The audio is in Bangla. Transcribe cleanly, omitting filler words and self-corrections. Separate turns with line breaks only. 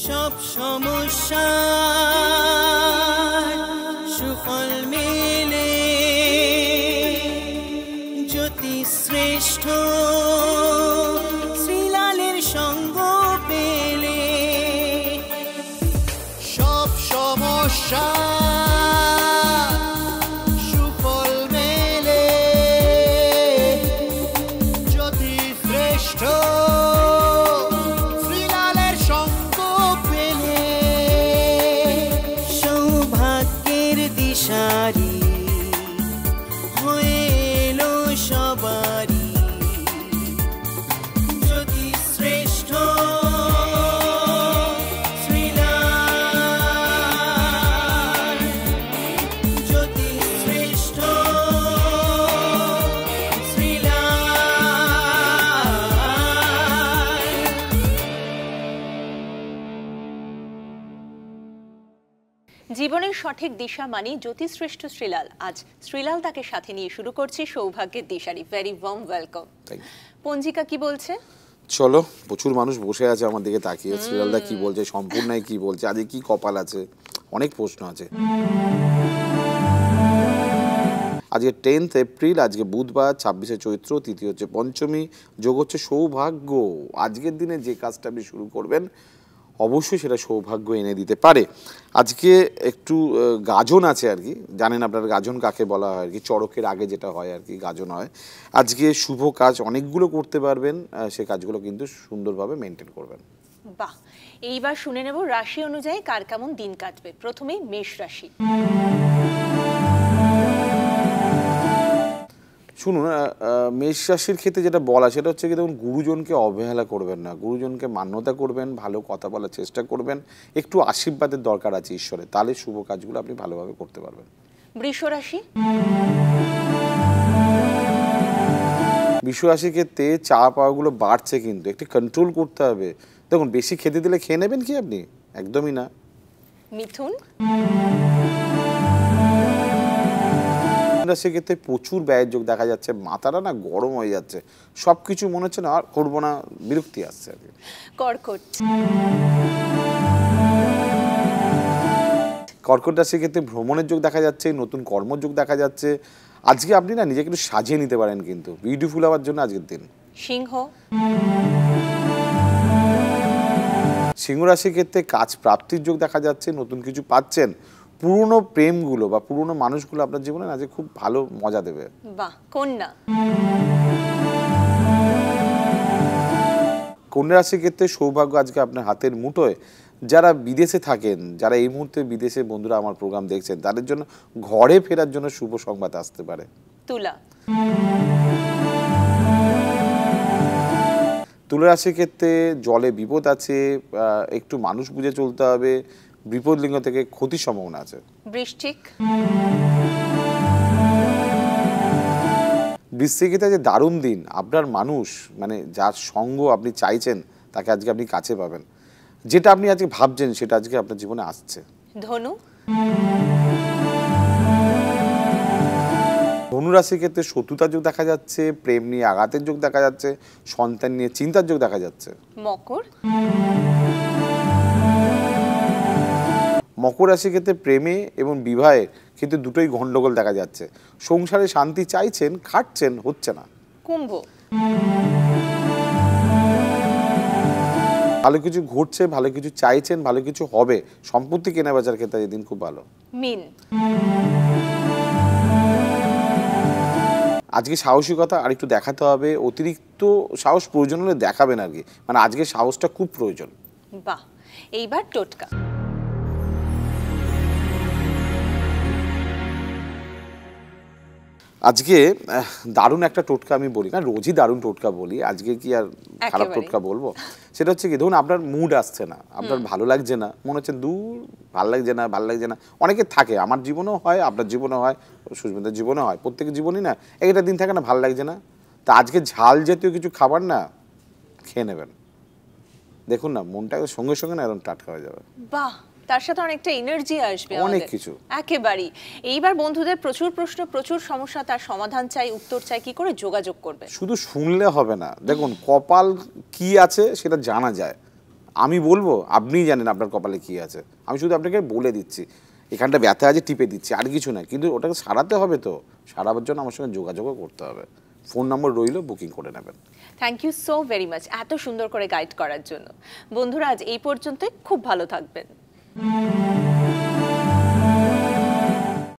সব সমস্যা সুফল মেলে জ্যোতি শ্রেষ্ঠ শ্রীলালের সঙ্গ পেলে সব সমস্যা সুফল মেলে জ্যোতি শ্রেষ্ঠ শ্রীলালের সঙ্গ পেলে সৌভাগ্যের দিশারি হয়ে এলো সবারই জ্যোতি শ্রেষ্ঠ শ্রীলাল জ্যোতি শ্রেষ্ঠ
জীবনের সঠিক দিশা মানি জ্যোতিশ্রেষ্ঠ শ্রীলাল। আজ শ্রীলাল তাকে সাথে নিয়ে শুরু করছি সৌভাগ্যের দিশারি। Very warm welcome. পঞ্জিকা কি বলছে?
চলো, প্রচুর মানুষ বসে আছে আমার দিকে তাকিয়ে। শ্রীলালদা কি বলছে, সম্পূর্ণায় কি বলছে, আজকে কি কপাল আছে, অনেক প্রশ্ন আছে। আজকে 10th এপ্রিল, আজকে বুধবার, 26শে চৈত্র, তিথি হচ্ছে পঞ্চমী, যোগ হচ্ছে সৌভাগ্য। আজকের দিনে যে কাজটা আপনি শুরু করবেন অবশ্যই সেটা সৌভাগ্য এনে দিতে পারে। আজকে একটু গাজন আছে আর কি, জানেন আপনার গাজন কাকে বলা হয় আর কি, চড়কের আগে যেটা হয় আর কি গাজন হয়। আজকে শুভ কাজ অনেকগুলো করতে পারবেন, সে কাজগুলো কিন্তু সুন্দরভাবে মেনটেন করবেন।
বাহ, এইবার শুনে নেব রাশি অনুযায়ী কার কেমন দিন কাটবে। প্রথমেই মেষ রাশি।
শুনুন, মেষ রাশির ক্ষেত্রে যেটা বলা সেটা হচ্ছে কি, দেখুন, গুরুজনকে অবহেলা করবেন না, গুরুজনকে মান্যতা করবেন, ভালো কথা বলার চেষ্টা করবেন, একটু আশীর্বাদের দরকার আছে ঈশ্বরের, তাহলে শুভ কাজগুলো আপনি ভালোভাবে করতে পারবেন।
বৃষ রাশি।
বৃষ রাশির ক্ষেত্রে চাওয়া পাওয়াগুলো বাড়ছে, কিন্তু একটু কন্ট্রোল করতে হবে। দেখুন, বেশি খেতে দিলে খেয়ে নেবেন কি আপনি? একদমই না।
মিথুন
রাশির ক্ষেত্রে প্রচুর ব্যয়ের যোগ দেখা যাচ্ছে, মাথাটা না গরম হয়ে যাচ্ছে, সব কিছু মনে হচ্ছে না আর করবো না, বিরক্তি আসছে আর কি।
কর্কট।
কর্কট রাশির ক্ষেত্রে ভ্রমণের যোগ দেখা যাচ্ছে, নতুন কর্মযোগ দেখা যাচ্ছে। আজকে আপনি না নিজেকে একটু সাজিয়ে নিতে পারেন কিন্তু, বিউটিফুল হওয়ার জন্য আজকের দিন।
সিংহ।
সিংহ রাশির ক্ষেত্রে কাজ প্রাপ্তির যোগ দেখা যাচ্ছে, নতুন কিছু পাচ্ছেন, পুরনো প্রেমগুলো বা পুরনো মানুষগুলো আপনার জীবনে আজকে খুব ভালো মজা দেবে।
বাহ। কন্যা।
কন্যা রাশির ক্ষেত্রে সৌভাগ্য আজকে আপনার হাতের মুঠোয়। যারা বিদেশে থাকেন, যারা এই মুহূর্তে বিদেশে বন্ধুরা আমার প্রোগ্রাম দেখছেন, তাদের জন্য ঘরে ফেরার জন্য শুভ সংবাদ আসতে পারে।
তুলা।
তুলা রাশির ক্ষেত্রে জলে বিপদ আছে, একটু মানুষ বুঝে চলতে হবে, বিপদ লিঙ্গ থেকে ক্ষতির সম্ভাবনা আছে।
বৃশ্চিক।
বৃশ্চিকেতে যে দারুণ দিন, আপনার মানুষ মানে যার সঙ্গ আপনি চাইছেন তাকে আজকে আপনি কাছে পাবেন, যেটা আপনি আজকে ভাবছেন সেটা আজকে আপনার জীবনে আসছে।
ধনু।
ধনু রাশির ক্ষেত্রে শত্রুতার যোগ দেখা যাচ্ছে, প্রেম নিয়ে আঘাতের যোগ দেখা যাচ্ছে, সন্তান নিয়ে চিন্তার যোগ দেখা যাচ্ছে।
মকর।
মকর রাশির ক্ষেত্রে প্রেমে এবং বিবাহে কিন্তু দুটোই গন্ডগোল দেখা যাচ্ছে, সংসারে শান্তি চাইছেন, খাটছেন, হচ্ছে না।
কুম্ভ।
ভালো কিছু ঘটছে, ভালো কিছু চাইছেন, ভালো কিছু হবে, সম্পত্তি কেনা বেচার ক্ষেত্রে এই দিন খুব ভালো।
মীন।
আজকে সাহসিকতা আর একটু দেখাতে হবে, অতিরিক্ত সাহস প্রয়োজন হলে দেখাবেন আর কি, মানে আজকে সাহসটা খুব প্রয়োজন।
বাহ, এইবার টোটকা।
আজকে দারুণ একটা টোটকা আমি বলি, কারণ রোজই দারুণ টোটকা বলি, আজকে কি আর খারাপ টোটকা বলবো? সেটা হচ্ছে কি, ধরুন আপনার মুড আসছে না, আপনার ভালো লাগছে না, মনে হচ্ছে দূর ভালো লাগছে না, ভালো লাগছে না, অনেকের থাকে, আমার জীবনেও হয়, আপনার জীবনেও হয়, সুস্মিতার জীবনে হয়, প্রত্যেকের জীবনই না একটা দিন থাকে না ভালো লাগছে না, তা আজকে ঝাল জাতীয় কিছু খাবার না খেয়ে নেবেন, দেখুন না মনটা সঙ্গে সঙ্গে না এরকম টাটকা হয়ে যাবে।
বাহ, তার সাথে অনেকটা এনার্জি আসবে,
অনেক কিছু
একেবারেই। এইবার বন্ধুদের প্রচুর প্রশ্ন, প্রচুর সমস্যা, তার সমাধান চাই, উত্তর চাই, কি করে যোগাযোগ করবে?
শুধু শুনলে হবে না, দেখুন কপাল কি আছে সেটা জানা যায়, আমি বলবো, আপনিই জানেন আপনার কপালে কি আছে। আমি শুধু আপনাকে বলে দিচ্ছি এখানটা ব্যথা আছে, টিপে দিচ্ছি, আর কিছু না। কিন্তু ওটাকে সারাতে হবে, তো সারাবার জন্য আমার সঙ্গে যোগাযোগও করতে হবে। ফোন নম্বর রইল, বুকিং করে নেবেন।
Thank you so very much এত সুন্দর করে গাইড করার জন্য। বন্ধুরা আজ এই পর্যন্তই, খুব ভালো থাকবেন।